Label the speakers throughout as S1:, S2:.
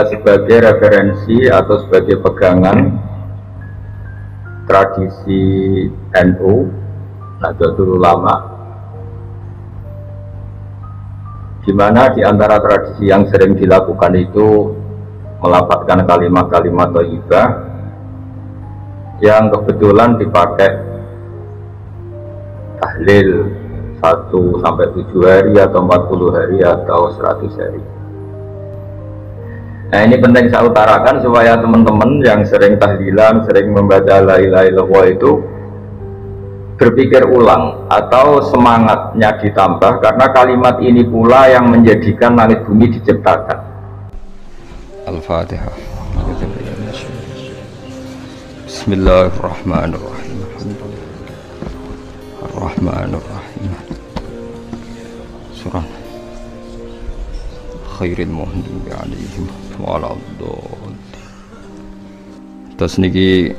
S1: sebagai referensi atau sebagai pegangan tradisi NU, Nahdlatul Ulama, di mana di antara tradisi yang sering dilakukan itu melafadzkan kalimat-kalimat thayyibah yang kebetulan dipakai tahlil 1 sampai 7 hari atau 40 hari atau 100 hari. Nah, ini penting saya utarakan supaya teman-teman yang sering tahlilan, sering membaca la ilaha illallah itu berpikir ulang atau semangatnya ditambah, karena kalimat ini pula yang menjadikan langit bumi diciptakan.
S2: Al-Fatihah. Bismillahirrahmanirrahim. Ar-Rahmanirrahim. Surah Khairil Muhdi alaihim waladhdallin. Terus niki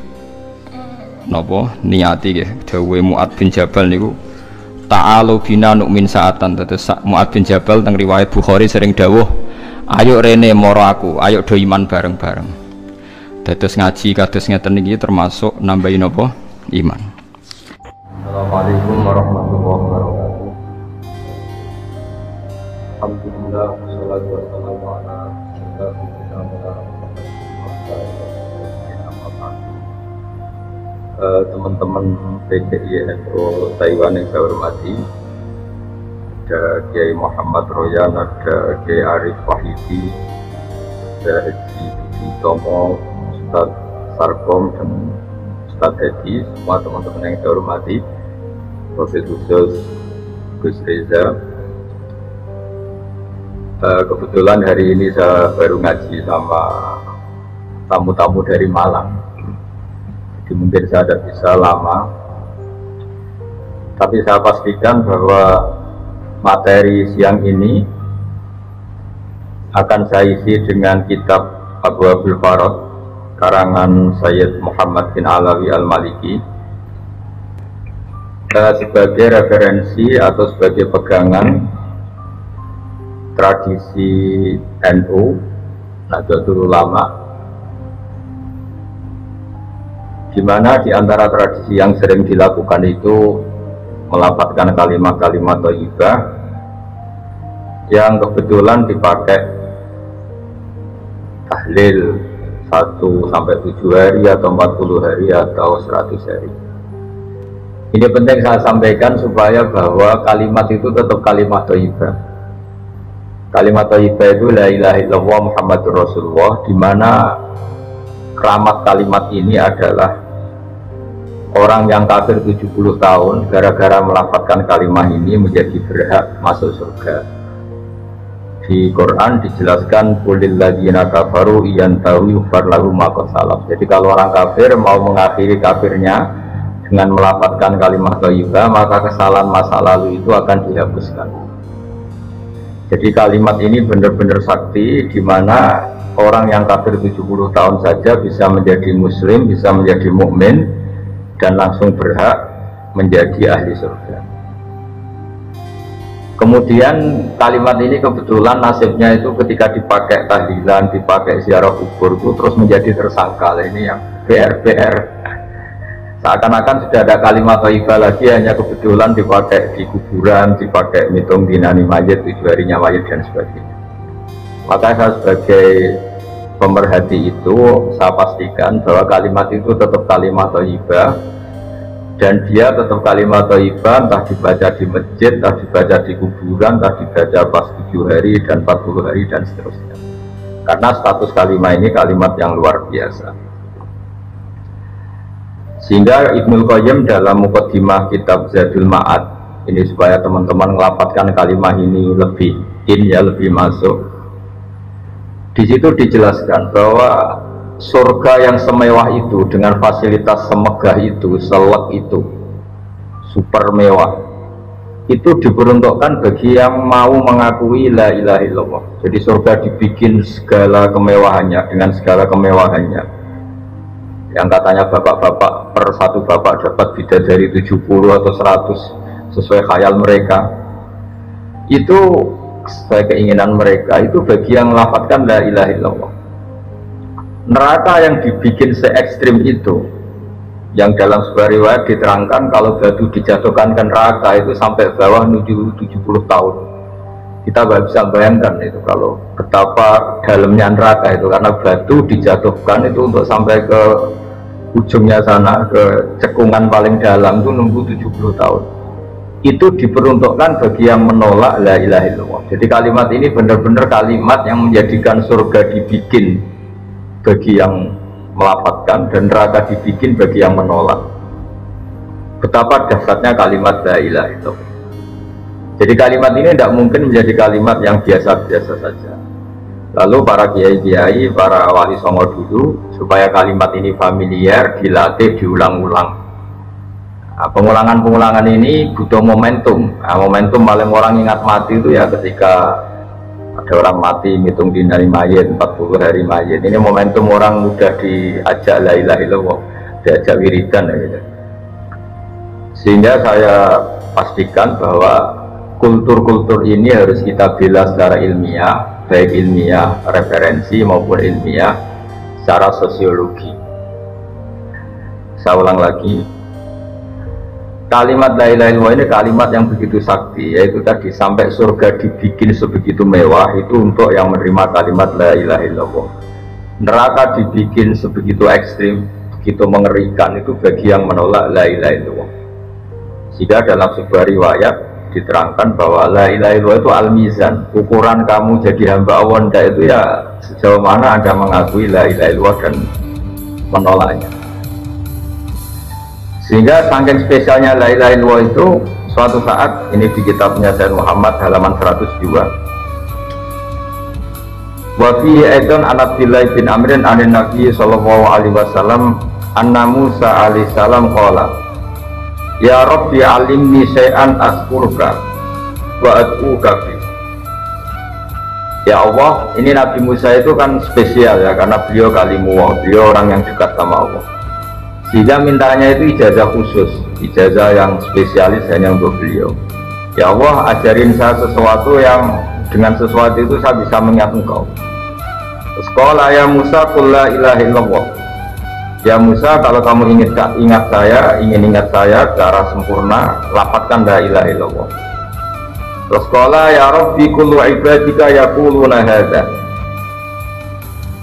S2: napa niati nggih dawuhe Mu'adz bin Jabal niku ta'alu bina nu'min sa'atan. Terus Mu'adz bin Jabal teng riwayat Bukhari sering dawuh, ayo rene moro aku, ayo do iman bareng-bareng. Dados ngaji kados ngeten niki termasuk nambahi napa iman.
S1: Assalamualaikum warahmatullahi wabarakatuh. Alhamdulillah, wassalatu wassalamu ala sayyidina Muhammad. Teman-teman PCI NU Taiwan yang saya hormati, ada Kiai Muhammad Royan, ada Kiai Arif Wahidi, ada Haji Tomo, Ustaz Sarkom, dan Ustaz Edi, semua teman-teman yang saya hormati, Profil khusus Gus Reza. Kebetulan hari ini saya baru ngaji sama tamu-tamu dari Malang, jadi mungkin saya tidak bisa lama, tapi saya pastikan bahwa materi siang ini akan saya isi dengan kitab Abu Abdul Farad karangan Sayyid Muhammad bin Alawi Al-Maliki, sebagai referensi atau sebagai pegangan tradisi NU, Nahdlatul Ulama, di mana di antara tradisi yang sering dilakukan itu melafadzkan kalimat-kalimat thayyibah yang kebetulan dipakai tahlil 1 sampai 7 hari atau 40 hari atau 100 hari. Ini penting saya sampaikan supaya bahwa kalimat itu tetap kalimat thayyibah. Kalimat thayyibah itu la ilaha illallah Muhammadur Rasulullah, di mana keramat kalimat ini adalah orang yang kafir 70 tahun gara-gara melafadzkan kalimat ini menjadi berhak masuk surga. Di Quran dijelaskan qulil ladzina kafaru iyantahu yughfar lahum ma qad salaf. Jadi kalau orang kafir mau mengakhiri kafirnya dengan melafadzkan kalimat thayyibah, maka kesalahan masa lalu itu akan dihapuskan. Jadi kalimat ini benar-benar sakti, di mana orang yang kafir 70 tahun saja bisa menjadi muslim, bisa menjadi mukmin, dan langsung berhak menjadi ahli surga. Kemudian kalimat ini kebetulan nasibnya itu ketika dipakai tahlilan, dipakai ziarah kubur itu terus menjadi tersangka. Ini yang PR. Seakan-akan sudah ada kalimat thayyibah lagi, hanya kebetulan dipakai di kuburan, dipakai mitung dinani mayit, 7 harinya mayit, dan sebagainya. Maka saya sebagai pemerhati itu, saya pastikan bahwa kalimat itu tetap kalimat thayyibah, dan dia tetap kalimat thayyibah, entah dibaca di masjid, entah dibaca di kuburan, entah dibaca pas 7 hari dan 40 hari dan seterusnya. Karena status kalimat ini kalimat yang luar biasa. Sehingga Ibnul Qayyim dalam muqaddimah kitab Zadul Ma'ad ini, supaya teman-teman melafadzkan kalimat ini lebih lebih masuk, di situ dijelaskan bahwa surga yang semewah itu dengan fasilitas semegah itu, selek itu, super mewah, itu diperuntukkan bagi yang mau mengakui la ilaha illallah. Jadi surga dibikin segala kemewahannya, dengan segala kemewahannya. Yang katanya bapak-bapak per satu bapak dapat bidadari 70 atau 100 sesuai khayal mereka, itu sesuai keinginan mereka, itu bagi yang melafadzkan la ilaha illallah. neraka yang dibikin se ekstrim itu, yang dalam sebuah riwayat diterangkan kalau batu dijatuhkan ke neraka itu sampai bawah menuju 70 tahun. Kita nggak bisa bayangkan itu kalau betapa dalamnya neraka itu, karena batu dijatuhkan itu untuk sampai ke ujungnya sana, ke cekungan paling dalam itu nunggu 70 tahun. Itu diperuntukkan bagi yang menolak la ilaha illallah. Jadi kalimat ini benar-benar kalimat yang menjadikan surga dibikin bagi yang melafadzkan dan neraka dibikin bagi yang menolak. Betapa dahsyatnya kalimat la ilaha illallah. Jadi kalimat ini tidak mungkin menjadi kalimat yang biasa-biasa saja. Lalu para kiai-kiai, para wali songo dulu, supaya kalimat ini familiar, dilatih, diulang-ulang. Nah, pengulangan-pengulangan ini butuh momentum. Nah, momentum paling orang ingat mati itu ya ketika ada orang mati, ngitung dinari mayit, 40 hari mayit. Ini momentum orang mudah diajak la ilaha illallah, diajak wiridan gitu. Sehingga saya pastikan bahwa kultur-kultur ini harus kita bela secara ilmiah, baik ilmiah referensi maupun ilmiah secara sosiologi. Saya ulang lagi, kalimat la ilaha illallah ini kalimat yang begitu sakti, yaitu tadi sampai surga dibikin sebegitu mewah itu untuk yang menerima kalimat la ilaha illallah. Neraka dibikin sebegitu ekstrim, begitu mengerikan itu bagi yang menolak la ilaha illallah. Sehingga dalam sebuah riwayat diterangkan bahwa la ilaha illallah itu al-mizan, ukuran kamu jadi hamba Allah itu ya sejauh mana Anda mengakui la ilaha illallah dan menolaknya. Sehingga saking spesialnya la ilaha illallah itu, suatu saat ini di kitabnya Sayyid Muhammad halaman 102, wa fihi aidan an Abdillah bin Amrin anin Nabi sallallahu alaihi wasallam anna Musa alaihi salam qala ya Rabbi alimni syai'an askurka wa ad'uka fi. Ya Allah, ini Nabi Musa itu kan spesial ya, karena beliau kalimullah, beliau orang yang dekat sama Allah. Sehingga mintanya itu ijazah khusus, ijazah yang spesialis hanya untuk beliau. Ya Allah, ajarin saya sesuatu yang dengan sesuatu itu saya bisa mengingat Engkau. Sekolah ya Musa qul la ilaha illallah. Ya Musa, kalau kamu ingin ingat saya secara sempurna, lafadzkan la ilaha illallah. Terus qala ya Rabbi kullu ibadika yaquluna hadza.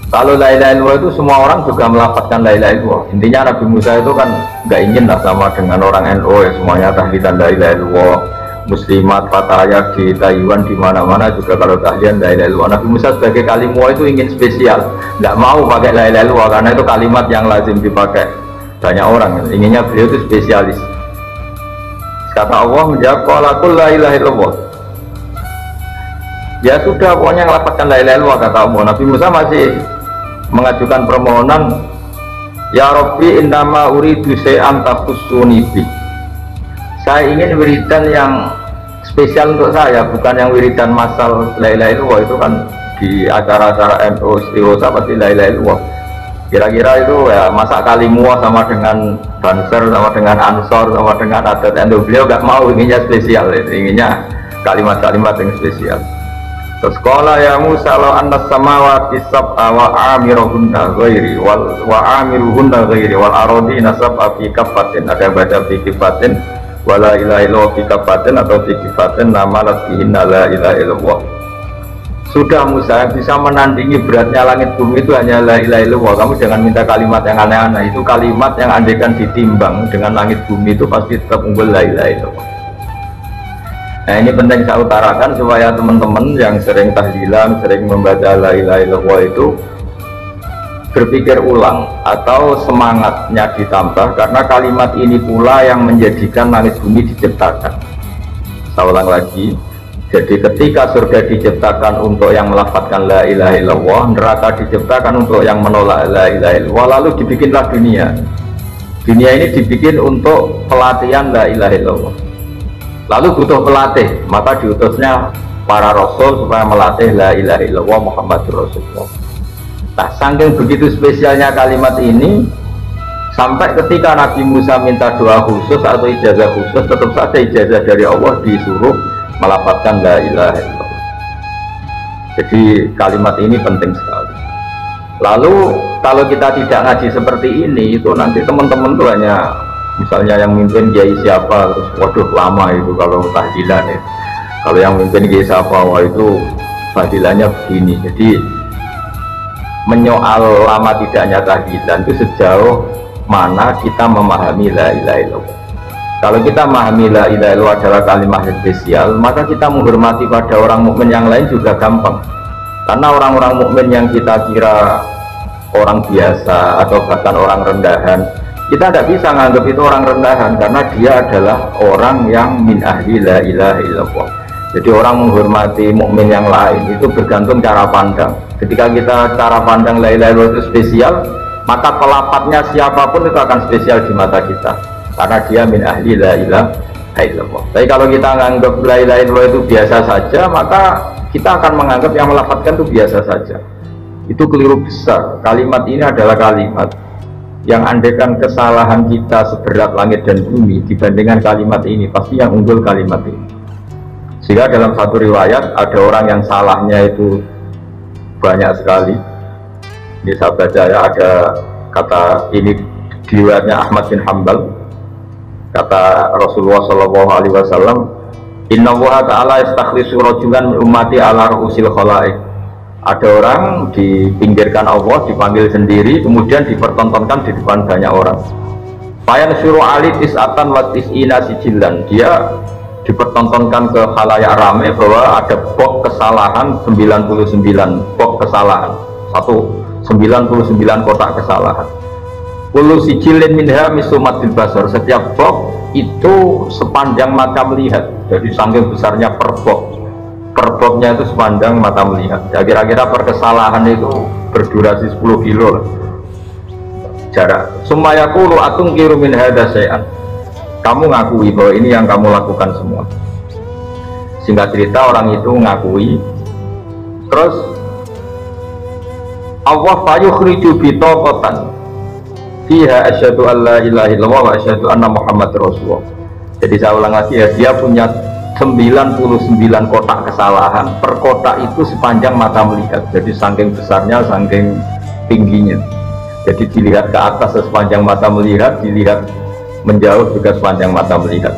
S1: Kalau la ilaha illallah itu semua orang juga melafadzkan la ilaha illallah. Intinya Nabi Musa itu kan nggak ingin lah sama dengan orang NU ya, semuanya tahlilan la ilaha illallah. Muslimat, Fataya di Taiwan, di mana-mana juga kalau tahlilan la ilaha illallah. Nabi Musa sebagai kalimullah itu ingin spesial, nggak mau pakai la ilaha illallah karena itu kalimat yang lazim dipakai banyak orang. Inginnya beliau itu spesialis. Kata Allah menjawab, qala qul la ilaha illallah. Ya sudah, pokoknya ngelafadzkan la ilaha illallah kata Allah. Nabi Musa masih mengajukan permohonan, ya Rabbi innama uridu syai'an taqussuni bi. Saya ingin wiridan yang spesial untuk saya, bukan yang wiridan masal la ilaha illallah. Itu kan di acara-acara NU istighosah pasti la ilaha illallah. Kira-kira itu ya masa kalimullah sama dengan Banser, sama dengan Ansor, sama dengan adat NU. Beliau nggak mau, inginnya spesial, inginnya kalimat-kalimat yang spesial. Terus qala ya Musa law anna samawati sab'a wa amiruhunna ghairi wa amiruhunna ghairi wal ardina sab'a fi kaffatin. Ada yang baca fi kaffatin wala ilaha illallah fi kaffatin atau fi kaffatin namalat bihinna la ilaha illallah. Sudah Musa, yang bisa menandingi beratnya langit bumi itu hanya la ilaha illallah. Kamu jangan minta kalimat yang aneh-aneh. Itu kalimat yang andaikan ditimbang dengan langit bumi itu pasti tetap unggul la ilaha illallah. Nah ini penting saya utarakan supaya teman-teman yang sering tahlilan, sering membaca la ilaha illallah itu berpikir ulang atau semangatnya ditambah, karena kalimat ini pula yang menjadikan langit bumi diciptakan. Saya ulang lagi, jadi ketika surga diciptakan untuk yang melafadzkan la ilaha illallah, neraka diciptakan untuk yang menolak la ilaha illallah, lalu dibikinlah dunia. Dunia ini dibikin untuk pelatihan la ilaha illallah. Lalu butuh pelatih, maka diutusnya para rasul supaya melatih la ilaha illallah Muhammadur Rasulullah. Nah, saking begitu spesialnya kalimat ini, sampai ketika Nabi Musa minta doa khusus atau ijazah khusus, tetap saja ijazah dari Allah disuruh melafadzkan la ilaha illallah. Jadi kalimat ini penting sekali. Lalu kalau kita tidak ngaji seperti ini, itu nanti teman-teman tuh hanya misalnya yang mimpin kiai siapa, terus waduh lama itu kalau tahlilan ya. Kalau yang mimpin kiai siapa, wah itu tahlilannya begini. Jadi menyoal lama tidaknya tahlilan itu sejauh mana kita memahami la ilaha illallah. Kalau kita memahami la ilaha illallah adalah kalimat spesial, maka kita menghormati pada orang mukmin yang lain juga gampang. Karena orang-orang mukmin yang kita kira orang biasa atau bahkan orang rendahan, kita tidak bisa menganggap itu orang rendahan karena dia adalah orang yang min ahli la ilaha illallah. Jadi orang menghormati mukmin yang lain itu bergantung cara pandang. Ketika kita cara pandang la ilaha illallah itu spesial, maka pelapatnya siapapun itu akan spesial di mata kita karena dia min ahli la ilaha illallah. Tapi kalau kita menganggap la ilaha illallah itu biasa saja, maka kita akan menganggap yang melafadzkan itu biasa saja. Itu keliru besar. Kalimat ini adalah kalimat yang andaikan kesalahan kita seberat langit dan bumi dibandingkan kalimat ini, pasti yang unggul kalimat ini. Sehingga dalam satu riwayat ada orang yang salahnya itu banyak sekali. Ini saya baca ya, ada kata ini di riwayatnya Ahmad bin Hanbal, kata Rasulullah SAW, Inna Allaha ta'ala yastakhlisu rajulan min ummati ala ru'usil khalaik. Ada orang dipinggirkan Allah, dipanggil sendiri, kemudian dipertontonkan di depan banyak orang. Fayan syuru ali tis'atan wa tis'ina sijillan. Dia dipertontonkan ke khalayak rame bahwa ada bok kesalahan 99 bok kesalahan, 99 kotak kesalahan. Kullu sijilin minha misumatil basar. Setiap bok itu sepanjang mata melihat. Jadi saking besarnya per boknya itu sepanjang mata melihat. Ya, kira-kira per kesalahan itu berdurasi 10 kilo lah jarak. Sumayaqulu atungkiru min hadza syai'an. Kamu ngakui bahwa ini yang kamu lakukan semua. Singkat cerita orang itu ngakui. Terus Allah fayukhriju bitaqatan fiha asyhadu alla ilaha illallah wa asyhadu anna muhammadar rasulullah. Jadi saya ulang lagi ya, dia punya 99 kotak kesalahan. Per kotak itu sepanjang mata melihat. Jadi saking besarnya, saking tingginya. Jadi dilihat ke atas sepanjang mata melihat, dilihat menjauh juga sepanjang mata melihat.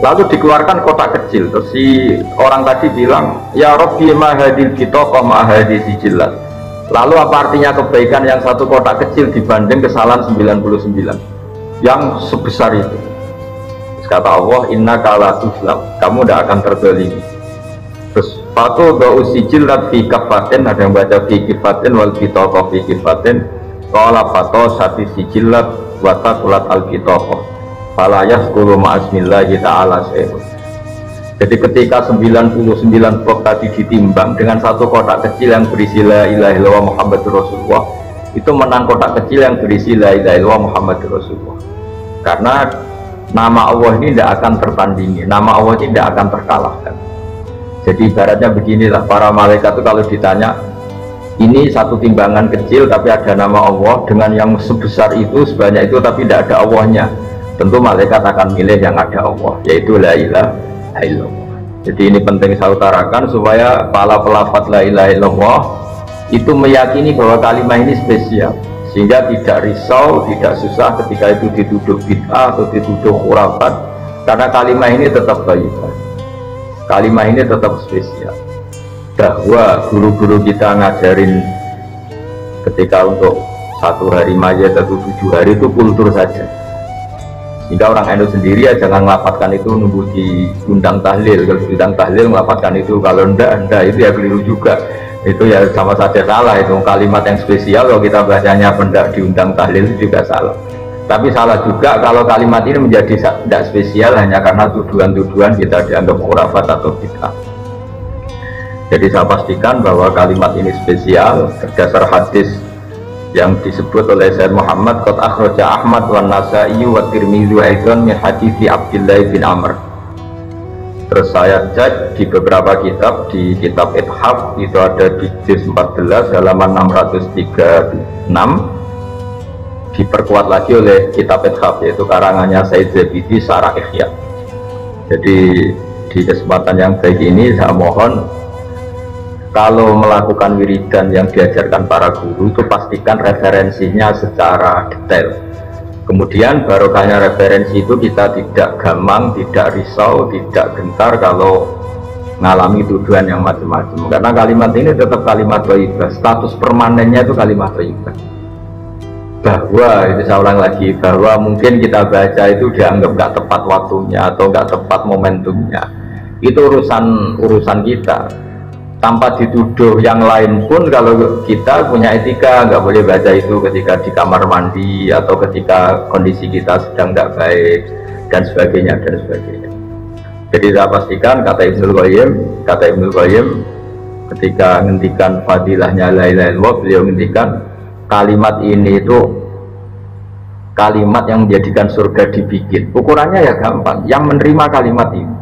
S1: Lalu dikeluarkan kotak kecil. Terus si orang tadi bilang, ya Rabbi ma hadil bitaqah ma hadil sijillat. Lalu apa artinya kebaikan yang satu kotak kecil dibanding kesalahan 99 yang sebesar itu? Terus kata Allah, inna kala tuzlam, kamu tidak akan terzalimi. Terus fatu ba'u sijillat fi kafatin, ada yang baca fi kifatin wal bitaqah fi kifatin. Qala fatu sati sijillat wa taqulat al bitaqah fala yasqulu ma'asmillahi ta'ala syai'un. Jadi ketika 99 bok tadi ditimbang dengan satu kotak kecil yang berisi la ilaha illallah Muhammadur Rasulullah, itu menang kotak kecil yang berisi la ilaha illallah Muhammadur Rasulullah. Karena nama Allah ini tidak akan tertandingi, nama Allah ini tidak akan terkalahkan. Jadi ibaratnya beginilah, para malaikat itu kalau ditanya, ini satu timbangan kecil tapi ada nama Allah dengan yang sebesar itu, sebanyak itu tapi tidak ada Allahnya, tentu malaikat akan milih yang ada Allah, yaitu la ilaha illallah. Jadi ini penting saya utarakan supaya para pelafaz la ilaha illallah itu meyakini bahwa kalimat ini spesial, sehingga tidak risau, tidak susah ketika itu dituduh bid'ah atau dituduh khurafat, karena kalimat ini tetap thayyibah, kalimat ini tetap spesial. Bahwa guru-guru kita ngajarin ketika untuk 1 hari mayat atau 7 hari itu kultur saja. Sehingga orang NU sendiri ya jangan melafatkan itu nunggu diundang tahlil. Kalau diundang tahlil melafatkan itu, kalau enggak itu ya keliru juga. Itu ya sama saja salah, itu kalimat yang spesial. Kalau kita bacanya pendak diundang tahlil itu juga salah. Tapi salah juga kalau kalimat ini menjadi tidak spesial hanya karena tuduhan-tuduhan kita dianggap khurafat atau bid'ah. Jadi saya pastikan bahwa kalimat ini spesial berdasar hadis yang disebut oleh Sayyid Muhammad qad akhraja Ahmad wa Nasa'i wa Tirmidzi wa aidan min hadits Abdullah bin Amr. Terus saya cek di beberapa kitab, di kitab Ithaf itu ada di juz 14 halaman 636, diperkuat lagi oleh kitab Ithaf yaitu karangannya Sayyid Zabidi Syarah Ihya. Jadi di kesempatan yang baik ini saya mohon kalau melakukan wiridan yang diajarkan para guru itu pastikan referensinya secara detail. Kemudian barokahnya referensi itu kita tidak gamang, tidak risau, tidak gentar kalau mengalami tuduhan yang macam-macam. Karena kalimat ini tetap kalimat thayyibah, status permanennya itu kalimat thayyibah. Bahwa itu saya ulang lagi, bahwa mungkin kita baca itu dianggap nggak tepat waktunya atau nggak tepat momentumnya, itu urusan kita. Tanpa dituduh yang lain pun, kalau kita punya etika nggak boleh baca itu ketika di kamar mandi atau ketika kondisi kita sedang nggak baik dan sebagainya dan sebagainya. Jadi saya pastikan kata Ibnul Qayyim ketika ngendikan fadilahnya la ilaha illallah, beliau ngendikan kalimat ini itu kalimat yang menjadikan surga dibikin. Ukurannya ya gampang, yang menerima kalimat ini.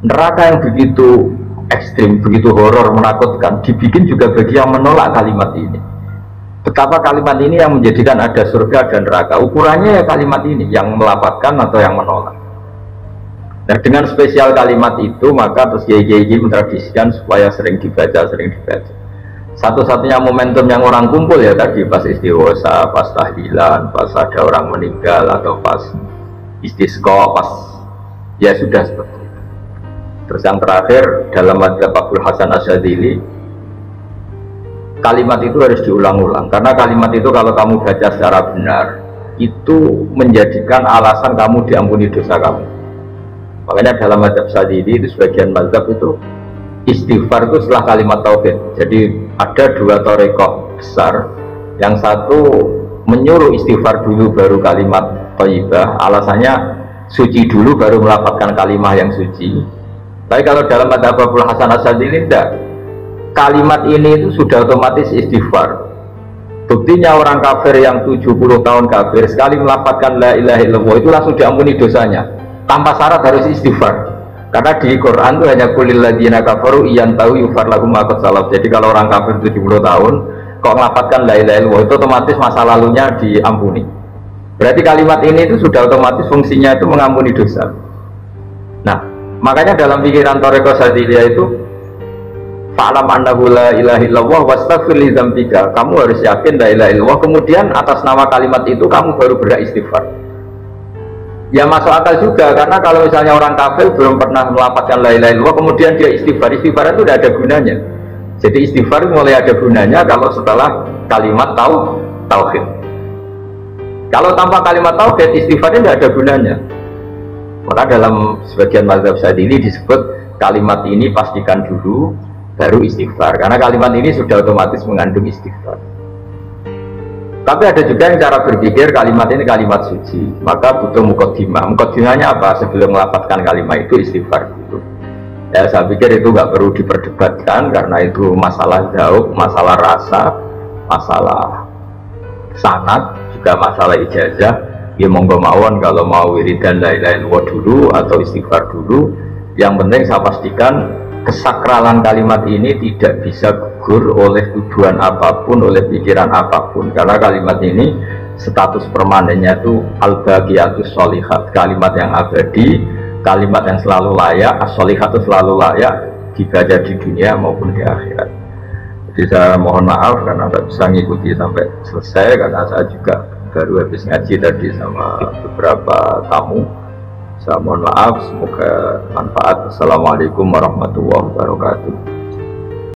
S1: Neraka yang begitu ekstrim, begitu horor, menakutkan, dibikin juga bagi yang menolak kalimat ini. Betapa kalimat ini yang menjadikan ada surga dan neraka. Ukurannya ya kalimat ini, yang melapatkan atau yang menolak. Nah, dengan spesial kalimat itu, maka terus kiai-kiai mentradisikan supaya sering dibaca. Satu-satunya momentum yang orang kumpul ya tadi pas istighosa, pas tahlilan, pas ada orang meninggal, atau pas istisqa, pas ya sudah seperti itu. Terus yang terakhir dalam madzhab Abul Hasan Asyadzili, kalimat itu harus diulang-ulang karena kalimat itu kalau kamu baca secara benar itu menjadikan alasan kamu diampuni dosa kamu. Makanya dalam madzhab Asyadzili itu sebagian madzhab itu istighfar itu setelah kalimat tauhid. Jadi ada dua thariqah besar, yang satu menyuruh istighfar dulu baru kalimat thayyibah, alasannya suci dulu baru melafazkan kalimat yang suci. Tapi kalau dalam madzhab Abul Hasan Asyadzili tidak, kalimat ini itu sudah otomatis istighfar. Buktinya orang kafir yang 70 tahun kafir sekali melafazkan la ilaha illallah itu langsung diampuni dosanya tanpa syarat harus istighfar. Karena di Quran itu hanya kulil ladzina kafaru iyan tahu yufar lahum ma qad salaf. Jadi kalau orang kafir 70 tahun kok melafazkan la ilaha illallah itu otomatis masa lalunya diampuni. Berarti kalimat ini itu sudah otomatis fungsinya itu mengampuni dosa. Nah, makanya dalam pikiran Thariqah Syadziliyah itu fa'lam annahu la ilaha illallah wastaghfir li dzambika. Kamu harus yakin la ilaha illallah, kemudian atas nama kalimat itu kamu baru beristighfar. Ya masuk akal juga, karena kalau misalnya orang kafir belum pernah melafazkan la ilaha illallah kemudian dia istighfar itu tidak ada gunanya. Jadi istighfar mulai ada gunanya kalau setelah kalimat tauhid. Kalau tanpa kalimat tauhid istighfarnya tidak ada gunanya. Maka dalam sebagian mazhab Syadzili disebut kalimat ini pastikan dulu baru istighfar, karena kalimat ini sudah otomatis mengandung istighfar. Tapi ada juga yang cara berpikir kalimat ini kalimat suci, maka butuh muqaddimah. Muqaddimahnya apa? Sebelum melafazkan kalimat itu istighfar dulu. Ya saya pikir itu nggak perlu diperdebatkan karena itu masalah jauh, masalah rasa, masalah sanad, juga masalah ijazah. Ya monggo mawon kalau mau wiridan la ilaha illallah dulu atau istighfar dulu. Yang penting saya pastikan kesakralan kalimat ini tidak bisa gugur oleh tujuan apapun, oleh pikiran apapun, karena kalimat ini status permanennya itu al-baqiyatus sholihat, kalimat yang abadi, kalimat yang selalu layak, as-sholihat itu selalu layak dibaca di dunia maupun di akhirat. Jadi saya mohon maaf karena tidak bisa ngikuti sampai selesai, karena saya juga baru habis ngaji tadi sama beberapa tamu. Saya mohon maaf, semoga manfaat. Assalamualaikum warahmatullahi wabarakatuh.